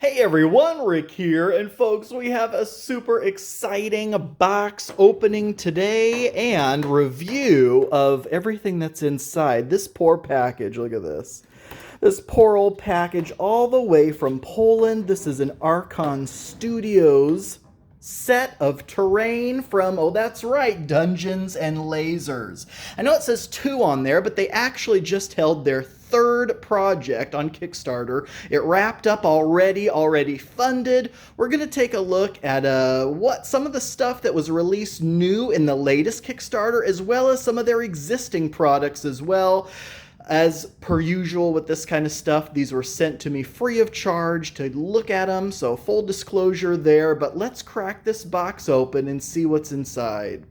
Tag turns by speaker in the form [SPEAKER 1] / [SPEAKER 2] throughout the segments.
[SPEAKER 1] Hey everyone, Rick here, and folks, we have a super exciting box opening today and review of everything that's inside. This poor package, look at this. This poor old package all the way from Poland. This is an Archon Studios set of terrain from, oh that's right, Dungeons and Lasers. I know it says 2 on there, but they actually just held their third project on Kickstarter. It wrapped up already funded. We're going to take a look at what some of the stuff that was released new in the latest Kickstarter, as well as some of their existing products as well. As per usual with this kind of stuff, these were sent to me free of charge to look at them, so full disclosure there, but let's crack this box open and see what's inside.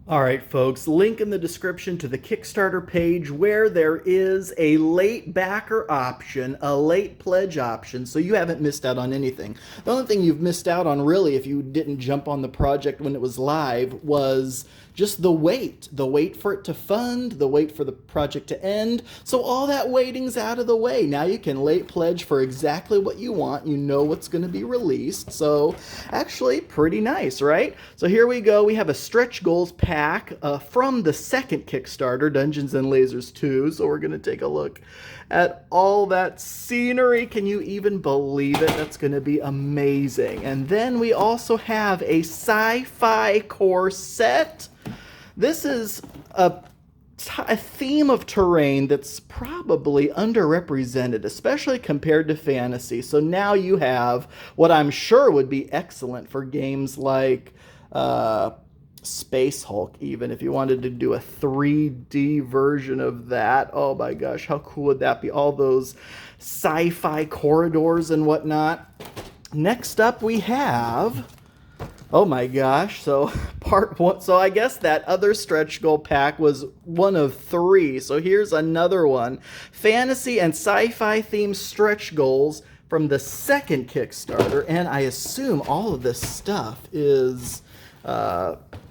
[SPEAKER 1] Alright folks, link in the description to the Kickstarter page where there is a late backer option, a late pledge option, so you haven't missed out on anything. The only thing you've missed out on really if you didn't jump on the project when it was live was just the wait for it to fund, the wait for the project to end. So all that waiting's out of the way. Now you can late pledge for exactly what you want. You know what's going to be released. So actually pretty nice, right? So here we go. We have a stretch goals pack from the second Kickstarter, Dungeons and Lasers 2. So we're going to take a look at all that scenery. Can you even believe it? That's going to be amazing. And then we also have a sci-fi core set. This is a theme of terrain that's probably underrepresented, especially compared to fantasy. So now you have what I'm sure would be excellent for games like Space Hulk, even if you wanted to do a 3D version of that. Oh my gosh, how cool would that be? All those sci-fi corridors and whatnot. Next up we have, oh my gosh, so part 1, so I guess that other stretch goal pack was one of 3. So here's another one. Fantasy and sci-fi themed stretch goals from the second Kickstarter, and I assume all of this stuff is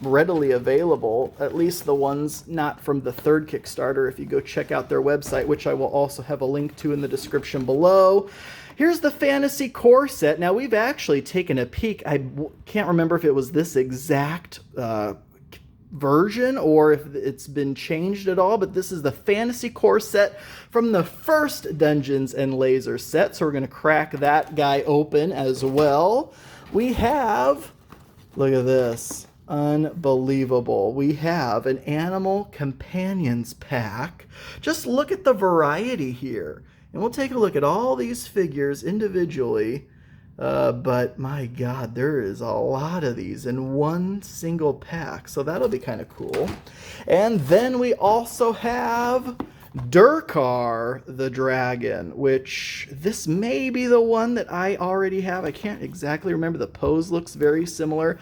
[SPEAKER 1] readily available, at least the ones not from the third Kickstarter, if you go check out their website, which I will also have a link to in the description below. Here's the fantasy core set. Now we've actually taken a peek. I can't remember if it was this exact version or if it's been changed at all, but this is the fantasy core set from the first Dungeons and Lasers set, so we're going to crack that guy open as well. We have, look at this, unbelievable. We have an Animal Companions pack. Just look at the variety here. And we'll take a look at all these figures individually. But my God, there is a lot of these in one single pack. So that'll be kind of cool. And then we also have Durkar the Dragon, which this may be the one that I already have. I can't exactly remember. The pose looks very similar.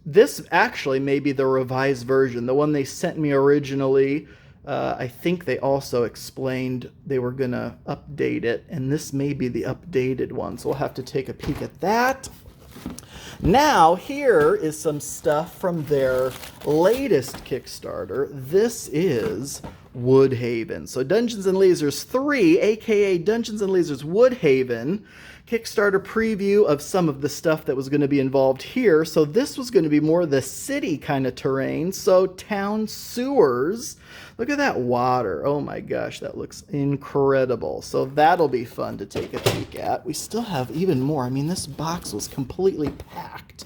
[SPEAKER 1] This actually may be the revised version, the one they sent me originally. I think they also explained they were going to update it, and this may be the updated one, so we'll have to take a peek at that. Now, here is some stuff from their latest Kickstarter. This is Woodhaven. So Dungeons and Lasers 3, aka Dungeons and Lasers Woodhaven, Kickstarter preview of some of the stuff that was going to be involved here. So this was going to be more the city kind of terrain. So town sewers. Look at that water. Oh my gosh, that looks incredible. So that'll be fun to take a peek at. We still have even more. I mean, this box was completely packed.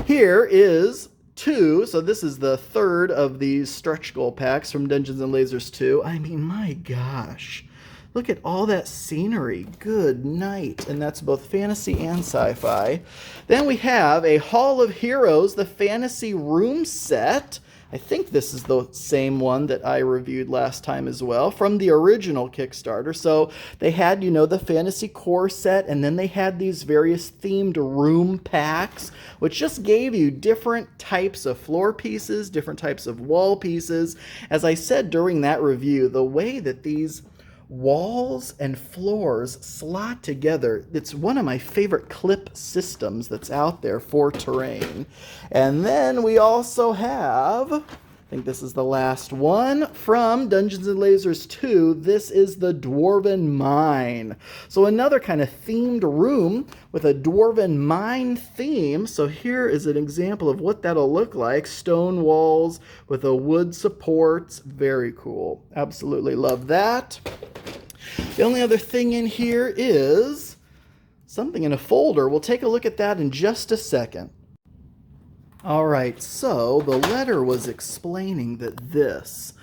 [SPEAKER 1] Here is 2. So this is the third of these stretch goal packs from Dungeons and Lasers 2. I mean, my gosh. Look at all that scenery. Good night. And that's both fantasy and sci-fi. Then we have a Hall of Heroes, the fantasy room set. I think this is the same one that I reviewed last time as well, from the original Kickstarter. So they had, you know, the fantasy core set, and then they had these various themed room packs, which just gave you different types of floor pieces, different types of wall pieces. As I said during that review, the way that these walls and floors slot together, it's one of my favorite clip systems that's out there for terrain. And then we also have I think this is the last one from Dungeons & Lasers 2. This is the Dwarven Mine. So another kind of themed room with a Dwarven Mine theme. So here is an example of what that'll look like. Stone walls with a wood supports. Very cool. Absolutely love that. The only other thing in here is something in a folder. We'll take a look at that in just a second. Alright, so the letter was explaining that this,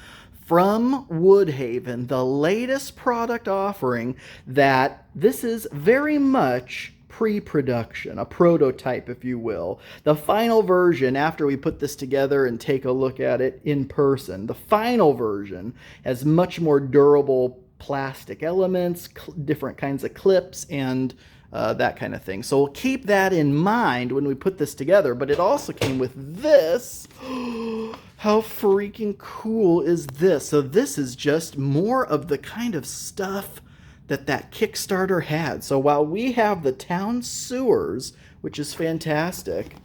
[SPEAKER 1] from Woodhaven, the latest product offering, that this is very much pre-production, a prototype, if you will. The final version, after we put this together and take a look at it in person, the final version has much more durable plastic elements, different kinds of clips, and that kind of thing. So we'll keep that in mind when we put this together. But it also came with this. How freaking cool is this? So this is just more of the kind of stuff that Kickstarter had. So while we have the town sewers, which is fantastic,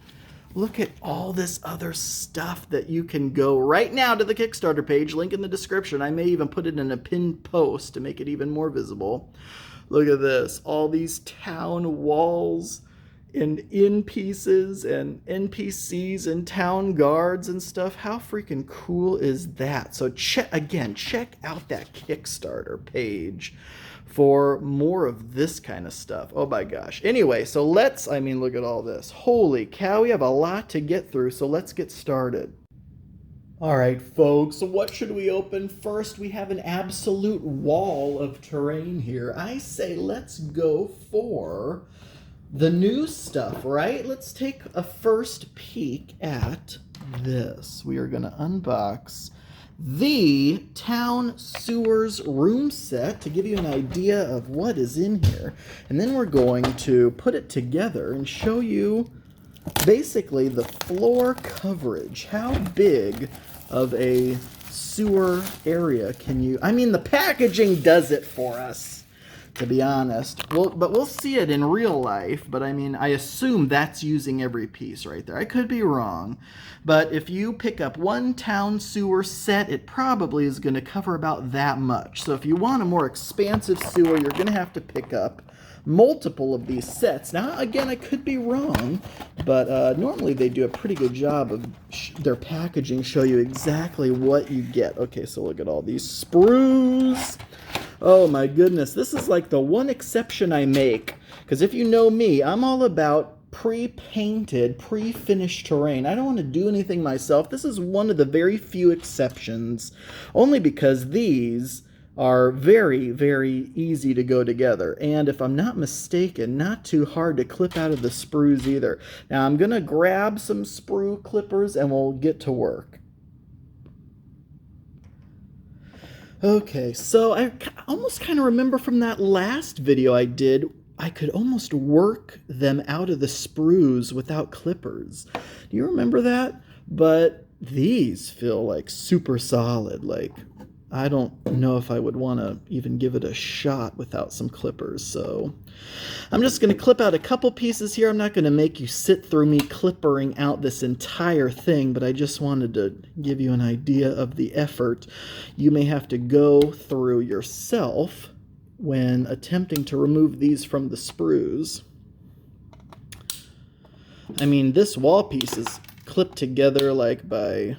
[SPEAKER 1] look at all this other stuff that you can go right now to the Kickstarter page. Link in the description. I may even put it in a pinned post to make it even more visible. Look at this, all these town walls and in pieces and NPCs and town guards and stuff. How freaking cool is that? So check out that Kickstarter page for more of this kind of stuff. Oh my gosh. Anyway, so look at all this. Holy cow, we have a lot to get through, so let's get started. All right, folks, so what should we open first? We have an absolute wall of terrain here. I say let's go for the new stuff, right? Let's take a first peek at this. We are going to unbox the Town Sewers room set to give you an idea of what is in here. And then we're going to put it together and show you basically the floor coverage. How big of a sewer area can you... I mean, the packaging does it for us, to be honest. But we'll see it in real life. But I mean, I assume that's using every piece right there. I could be wrong. But if you pick up one town sewer set, it probably is going to cover about that much. So if you want a more expansive sewer, you're going to have to pick up multiple of these sets. Now, again, I could be wrong, but normally they do a pretty good job of their packaging, show you exactly what you get. Okay, so look at all these sprues. Oh my goodness, this is like the one exception I make, because if you know me, I'm all about pre-painted, pre-finished terrain. I don't want to do anything myself. This is one of the very few exceptions, only because these are very, very easy to go together. And if I'm not mistaken, not too hard to clip out of the sprues either. Now I'm going to grab some sprue clippers and we'll get to work. Okay, so I almost kind of remember from that last video I did, I could almost work them out of the sprues without clippers. Do you remember that? But these feel like super solid, like I don't know if I would want to even give it a shot without some clippers, so I'm just going to clip out a couple pieces here. I'm not going to make you sit through me clippering out this entire thing, but I just wanted to give you an idea of the effort you may have to go through yourself when attempting to remove these from the sprues. I mean, this wall piece is clipped together like by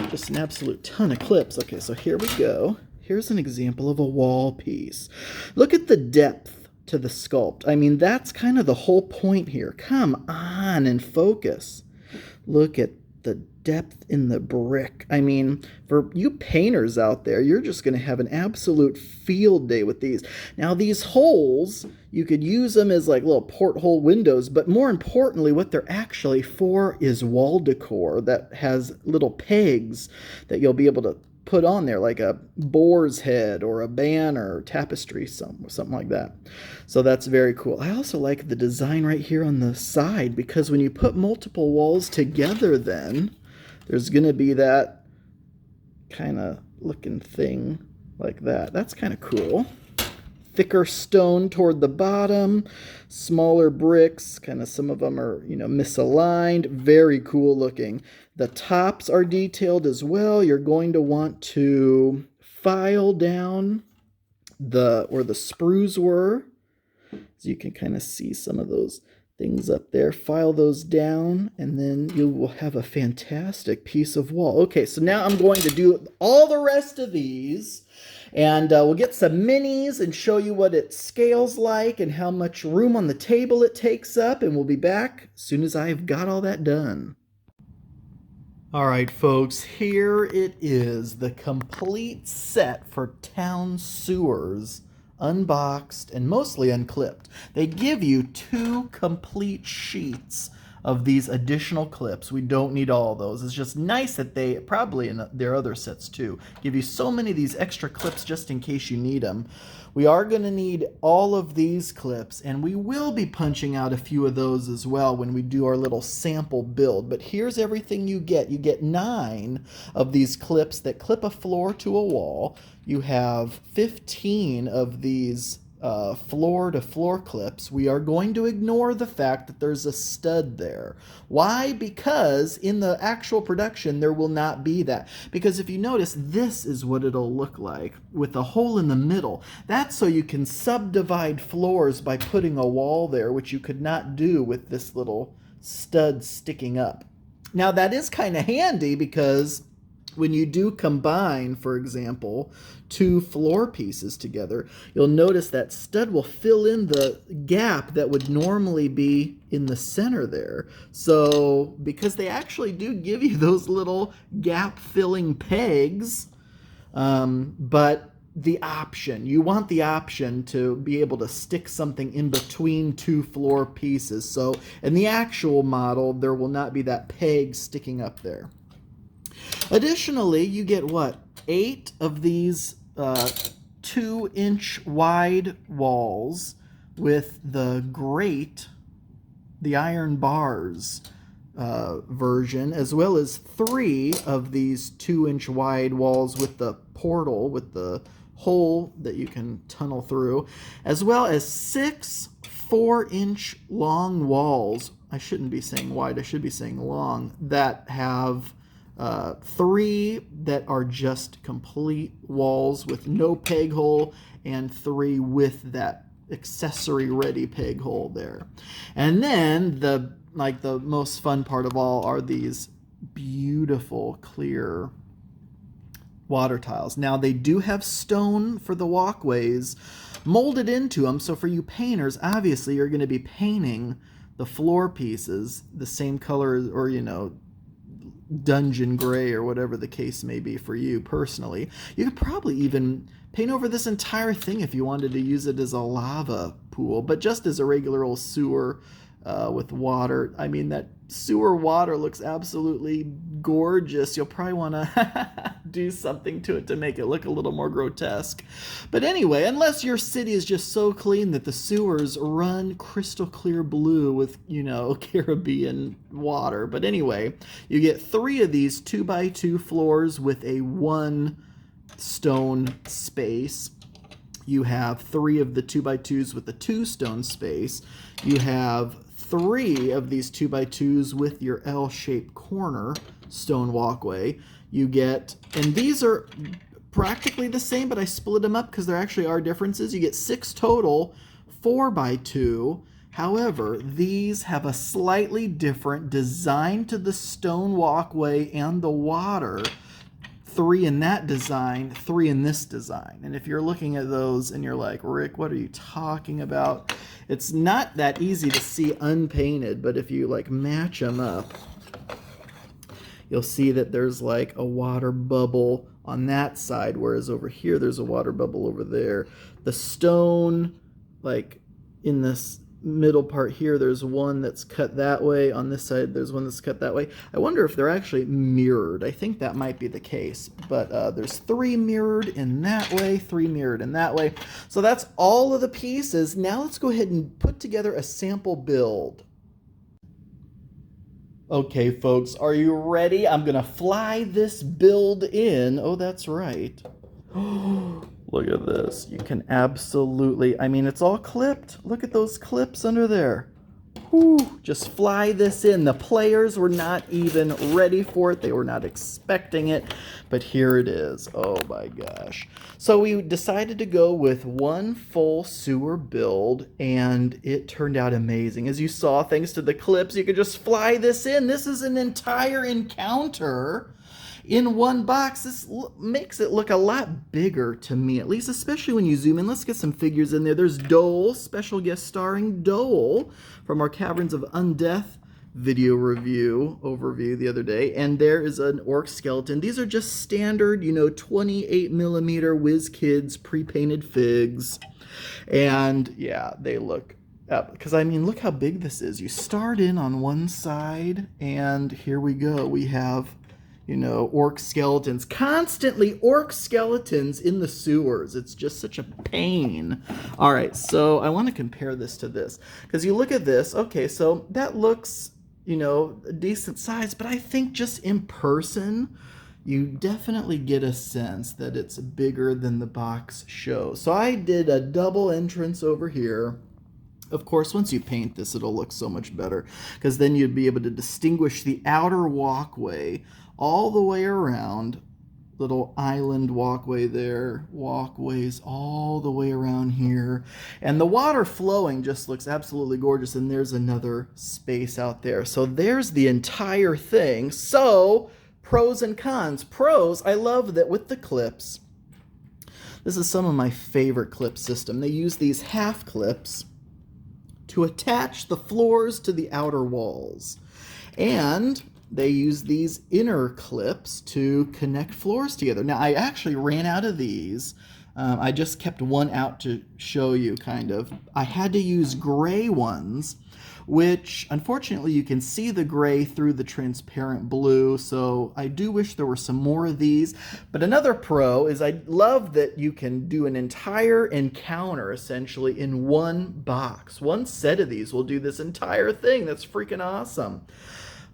[SPEAKER 1] just an absolute ton of clips. Okay, so here we go. Here's an example of a wall piece. Look at the depth to the sculpt. I mean, that's kind of the whole point here. Come on and focus. Look at the depth in the brick. I mean, for you painters out there, you're just going to have an absolute field day with these. Now, these holes, you could use them as like little porthole windows, but more importantly, what they're actually for is wall decor that has little pegs that you'll be able to put on there, like a boar's head or a banner or tapestry, something like that. So that's very cool. I also like the design right here on the side, because when you put multiple walls together, then there's going to be that kind of looking thing like that. That's kind of cool. thicker stone toward the bottom, smaller bricks, kind of some of them are, misaligned, very cool looking. The tops are detailed as well. You're going to want to file down where the sprues were. So you can kind of see some of those things up there. File those down, and then you will have a fantastic piece of wall. Okay, so now I'm going to do all the rest of these, and we'll get some minis and show you what it scales like and how much room on the table it takes up, and we'll be back as soon as I've got all that done. All right, folks, here it is, the complete set for town sewers, unboxed and mostly unclipped. They give you 2 complete sheets of these additional clips. We don't need all those. It's just nice that they, probably in their other sets too, give you so many of these extra clips just in case you need them. We are going to need all of these clips, and we will be punching out a few of those as well when we do our little sample build. But here's everything you get. You get 9 of these clips that clip a floor to a wall. You have 15 of these floor-to-floor clips. We are going to ignore the fact that there's a stud there. Why? Because in the actual production there will not be that. Because if you notice, this is what it'll look like with a hole in the middle. That's so you can subdivide floors by putting a wall there, which you could not do with this little stud sticking up. Now that is kind of handy because when you do combine, for example, 2 floor pieces together, you'll notice that stud will fill in the gap that would normally be in the center there. So, because they actually do give you those little gap-filling pegs, but the option, you want the option to be able to stick something in between 2 floor pieces. So, in the actual model, there will not be that peg sticking up there. Additionally, you get what? 8 of these 2-inch wide walls with the grate, the iron bars version, as well as 3 of these 2-inch wide walls with the portal, with the hole that you can tunnel through, as well as 6 4-inch long walls. I shouldn't be saying wide, I should be saying long, that have 3 that are just complete walls with no peg hole, and 3 with that accessory ready peg hole there. And then the most fun part of all are these beautiful clear water tiles. Now they do have stone for the walkways molded into them, so for you painters, obviously you're going to be painting the floor pieces the same color, or dungeon gray or whatever the case may be for you personally. You could probably even paint over this entire thing if you wanted to use it as a lava pool, but just as a regular old sewer with water. I mean, that sewer water looks absolutely gorgeous. You'll probably want to do something to it to make it look a little more grotesque. But anyway, unless your city is just so clean that the sewers run crystal clear blue with, Caribbean water. But anyway, you get 3 of these 2x2 floors with a 1 stone space. You have 3 of the 2x2s with the 2 stone space. You have 3 of these 2x2s with your L-shaped corner stone walkway. You get, and these are practically the same, but I split them up because there actually are differences. You get 6 total 4x2. However, these have a slightly different design to the stone walkway and the water. 3 in that design, 3 in this design. And if you're looking at those and you're like, Rick, what are you talking about? It's not that easy to see unpainted, but if you match them up, you'll see that there's a water bubble on that side, whereas over here there's a water bubble over there. The stone, in this middle part here, there's one that's cut that way. On this side, there's one that's cut that way. I wonder if they're actually mirrored. I think that might be the case. But there's 3 mirrored in that way, 3 mirrored in that way. So that's all of the pieces. Now let's go ahead and put together a sample build. Okay, folks, are you ready? I'm going to fly this build in. Oh, that's right. Look at this. You can absolutely, I mean, it's all clipped. Look at those clips under there. Whew, just fly this in. The players were not even ready for it. They were not expecting it, but here it is. Oh my gosh. So we decided to go with one full sewer build, and it turned out amazing. As you saw, thanks to the clips, you could just fly this in. This is an entire encounter in one box. This makes it look a lot bigger to me, at least, especially when you zoom in. Let's get some figures in there. There's Dole, special guest starring Dole from our Caverns of Undeath video review overview the other day. And there is an orc skeleton. These are just standard, you know, 28mm WizKids pre-painted figs. And yeah, they look up, because I mean, look how big this is. You start in on one side, and here we go. We have, you know, orc skeletons, constantly orc skeletons in the sewers. It's just such a pain. All right, so I want to compare this to this, because you look at this, okay, so that looks, you know, a decent size, but I think just in person, you definitely get a sense that it's bigger than the box shows. So I did a double entrance over here. Of course, once you paint this, it'll look so much better, because then you'd be able to distinguish the outer walkway all the way around. Little island walkway there, walkways all the way around here. And the water flowing just looks absolutely gorgeous, and there's another space out there. So there's the entire thing. So, pros and cons. Pros, I love that with the clips, this is some of my favorite clip system. They use these half clips to attach the floors to the outer walls. And they use these inner clips to connect floors together. Now, I actually ran out of these. I just kept one out to show you, kind of. I had to use gray ones, which, unfortunately, you can see the gray through the transparent blue, so I do wish there were some more of these. But another pro is I love that you can do an entire encounter, essentially, in one box. One set of these will do this entire thing. That's freaking awesome.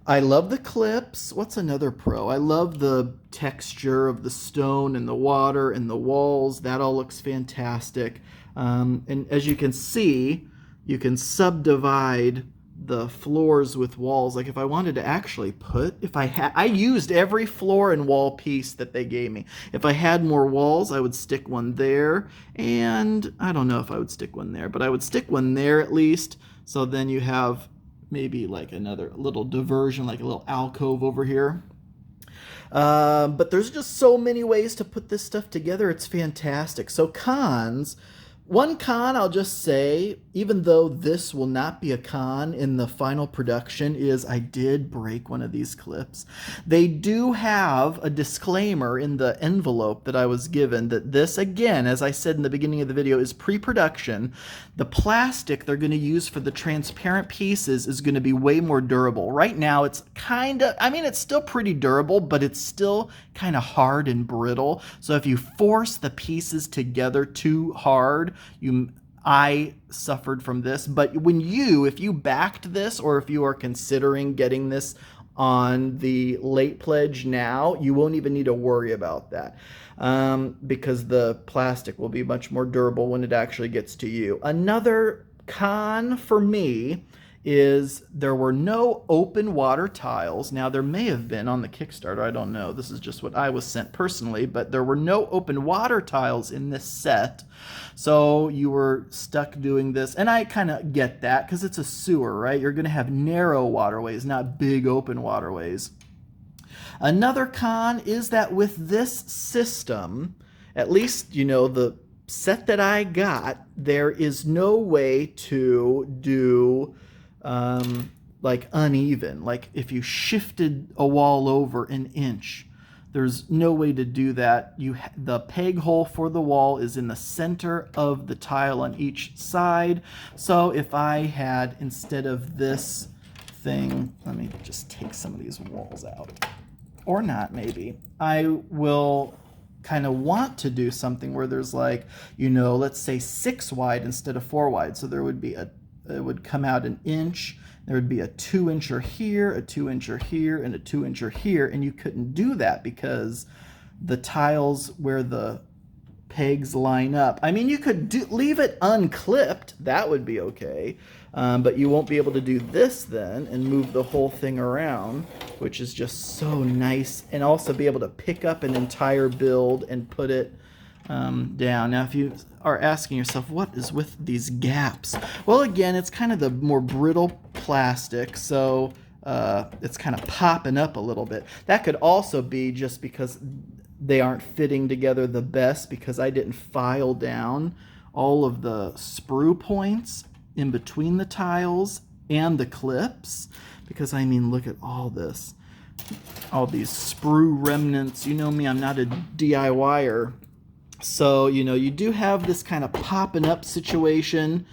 [SPEAKER 1] I love the clips. What's another pro? I love the texture of the stone and the water and the walls. That all looks fantastic. And as you can see, you can subdivide the floors with walls. Like if I wanted to actually put, I used every floor and wall piece that they gave me. If I had more walls, I would stick one there. And I don't know if I would stick one there, but I would stick one there at least. So then you have maybe like another little diversion, like a little alcove over here. But there's just so many ways to put this stuff together. It's fantastic. So cons. One con, I'll just say, even though this will not be a con in the final production, is I did break one of these clips. They do have a disclaimer in the envelope that I was given that this, again, as I said in the beginning of the video, is pre-production. The plastic they're going to use for the transparent pieces is going to be way more durable. Right now, it's kind of, I mean, it's still pretty durable, but it's still kind of hard and brittle. So if you force the pieces together too hard, I suffered from this. But if you backed this, or if you are considering getting this on the late pledge now, you won't even need to worry about that, because the plastic will be much more durable when it actually gets to you. Another con for me is there were no open water tiles. Now, there may have been on the Kickstarter, I don't know. This is just what I was sent personally, but there were no open water tiles in this set. So you were stuck doing this, and I kind of get that, because it's a sewer, right? You're going to have narrow waterways, not big open waterways. Another con is that with this system, at least, you know, the set that I got, there is no way to do like uneven. Like if you shifted a wall over an inch, there's no way to do that. The peg hole for the wall is in the center of the tile on each side. So if I had, instead of this thing, let me just take some of these walls out, or not, maybe I will kind of want to do something where there's like, you know, let's say 6 wide instead of 4 wide. So there would be it would come out an inch. There would be a 2-incher here, a 2-incher here, and a 2-incher here, and you couldn't do that because the tiles where the pegs line up. I mean, you could leave it unclipped. That would be okay. But you won't be able to do this then and move the whole thing around, which is just so nice. And also be able to pick up an entire build and put it down. Now, if you are asking yourself, what is with these gaps? Well, again, it's kind of the more brittle plastic, so it's kind of popping up a little bit. That could also be just because they aren't fitting together the best, because I didn't file down all of the sprue points in between the tiles and the clips. Because, I mean, look at all this. All these sprue remnants. You know me, I'm not a DIYer. So, you know, you do have this kind of popping up situation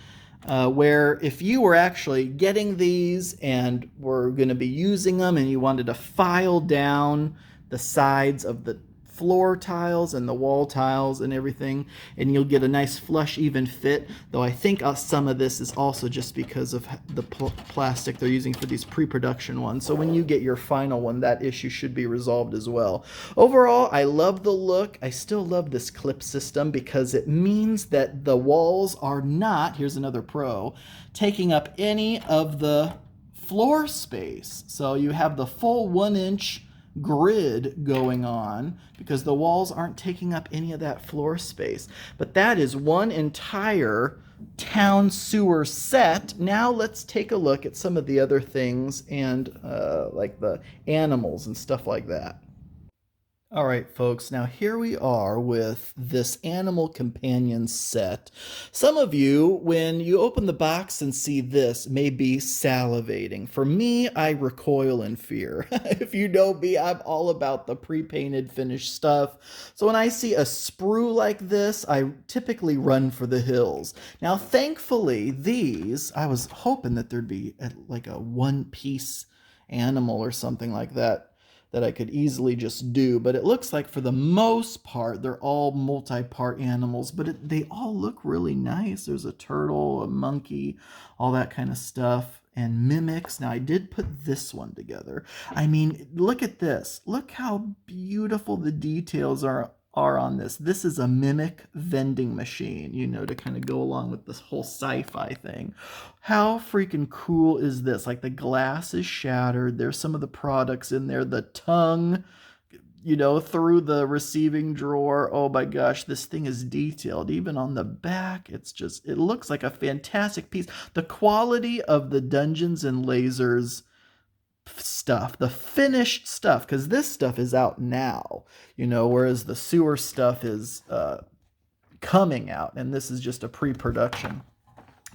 [SPEAKER 1] where if you were actually getting these and were going to be using them and you wanted to file down the sides of the floor tiles and the wall tiles and everything, and you'll get a nice flush even fit, though I think some of this is also just because of the plastic they're using for these pre-production ones. So when you get your final one, that issue should be resolved as well. Overall, I love the look. I still love this clip system because it means that the walls are not, here's another pro, taking up any of the floor space. So you have the full 1-inch grid going on because the walls aren't taking up any of that floor space. But that is one entire town sewer set. Now let's take a look at some of the other things and like the animals and stuff like that. All right, folks, now here we are with this animal companion set. Some of you, when you open the box and see this, may be salivating. For me, I recoil in fear. If you know me, I'm all about the pre-painted finished stuff. So when I see a sprue like this, I typically run for the hills. Now, thankfully, these, I was hoping that there'd be like a one-piece animal or something like that I could easily just do, but it looks like for the most part they're all multi-part animals, but they all look really nice. There's a turtle, a monkey, all that kind of stuff, and mimics. Now I did put this one together. I mean, look at this. Look how beautiful the details are on this. This is a mimic vending machine, you know, to kind of go along with this whole sci-fi thing. How freaking cool is this? Like the glass is shattered. There's some of the products in there. The tongue, you know, through the receiving drawer. Oh my gosh, this thing is detailed. Even on the back, it's just, it looks like a fantastic piece. The quality of the Dungeons and Lasers stuff, the finished stuff, because this stuff is out now, you know, whereas the sewer stuff is coming out, and this is just a pre-production.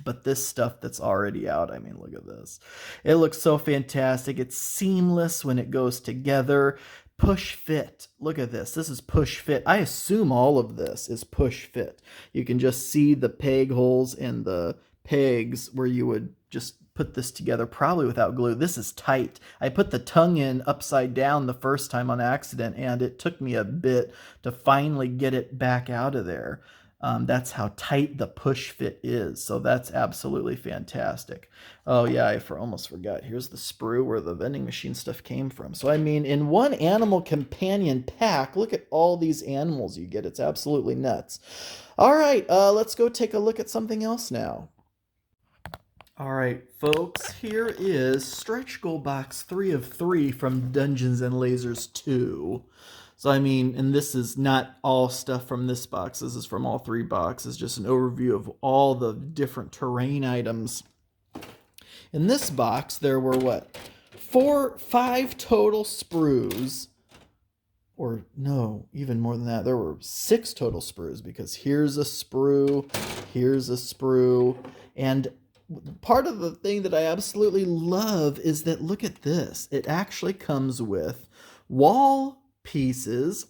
[SPEAKER 1] But this stuff that's already out, I mean, look at this. It looks so fantastic. It's seamless when it goes together. Push fit. Look at this. This is push fit. I assume all of this is push fit. You can just see the peg holes and the pegs where you would just put this together probably without glue. This is tight. I put the tongue in upside down the first time on accident, and it took me a bit to finally get it back out of there. That's how tight the push fit is. So that's absolutely fantastic. Oh yeah, I almost forgot. Here's the sprue where the vending machine stuff came from. So I mean, in one animal companion pack, look at all these animals you get. It's absolutely nuts. All right, let's go take a look at something else now. All right, folks, here is Stretch Goal Box 3 of 3 from Dungeons and Lasers 2. So, I mean, and this is not all stuff from this box. This is from all 3 boxes, just an overview of all the different terrain items. In this box, there were, what, 5 total sprues. Or, no, even more than that. There were 6 total sprues, because here's a sprue, and part of the thing that I absolutely love is that, look at this. It actually comes with wall pieces,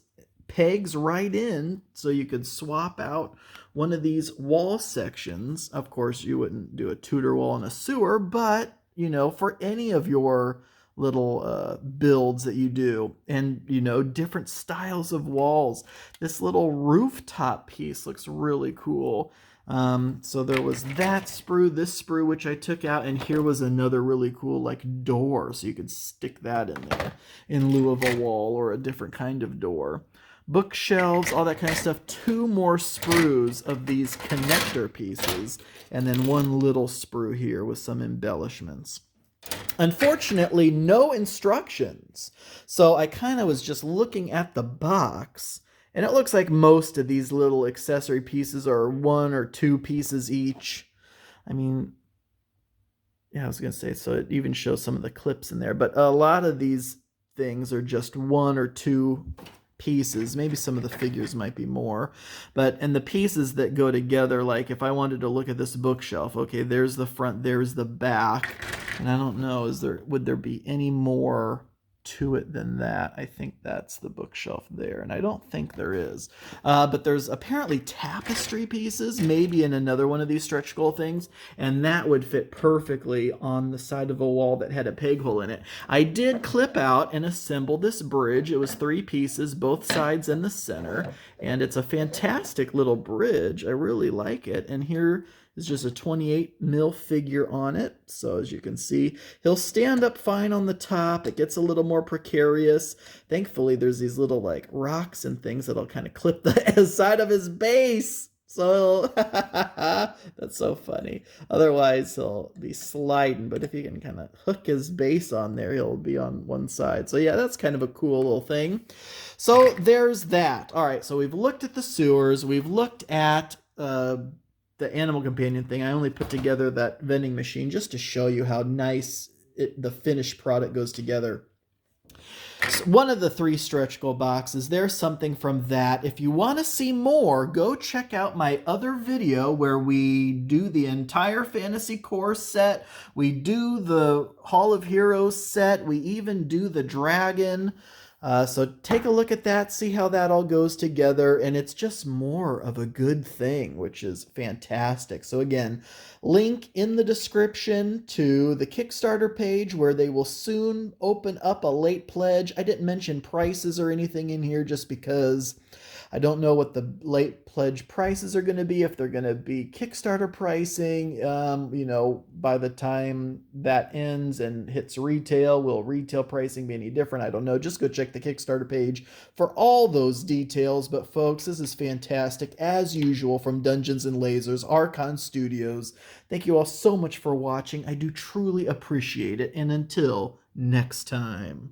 [SPEAKER 1] pegs right in, so you could swap out one of these wall sections. Of course, you wouldn't do a Tudor wall in a sewer, but, you know, for any of your little builds that you do, and, you know, different styles of walls. This little rooftop piece looks really cool. So there was that sprue, this sprue, which I took out, and here was another really cool, like, door, so you could stick that in there in lieu of a wall or a different kind of door. bookshelves, all that kind of stuff. 2 more sprues of these connector pieces, and then 1 little sprue here with some embellishments. Unfortunately, no instructions. So I kind of was just looking at the box, and it looks like most of these little accessory pieces are 1 or 2 pieces each. I mean, yeah, I was going to say, so it even shows some of the clips in there, but a lot of these things are just 1 or 2 pieces. Maybe some of the figures might be more, and the pieces that go together, like if I wanted to look at this bookshelf, okay, there's the front, there's the back, and I don't know, would there be any more to it than that? I think that's the bookshelf there, and I don't think there is. But there's apparently tapestry pieces, maybe in another one of these stretch goal things, and that would fit perfectly on the side of a wall that had a peg hole in it. I did clip out and assemble this bridge. It was 3 pieces, both sides and the center, and it's a fantastic little bridge. I really like it, and here is just a 28 mil figure on it. So as you can see, he'll stand up fine on the top. It gets a little more precarious. Thankfully, there's these little like rocks and things that'll kind of clip the side of his base. So that's so funny. Otherwise, he'll be sliding. But if you can kind of hook his base on there, he'll be on one side. So yeah, that's kind of a cool little thing. So there's that. All right, so we've looked at the sewers. We've looked at the animal companion thing. I only put together that vending machine just to show you how nice the finished product goes together. So one of the 3 stretch goal boxes, there's something from that. If you want to see more, go check out my other video where we do the entire Fantasy Core set. We do the Hall of Heroes set. We even do the dragon. So take a look at that, see how that all goes together, and it's just more of a good thing, which is fantastic. So again, link in the description to the Kickstarter page where they will soon open up a late pledge. I didn't mention prices or anything in here just because I don't know what the late pledge prices are going to be, if they're going to be Kickstarter pricing. You know, by the time that ends and hits retail, will retail pricing be any different? I don't know. Just go check the Kickstarter page for all those details. But folks, this is fantastic as usual from Dungeons and Lasers, Archon Studios. Thank you all so much for watching. I do truly appreciate it. And until next time.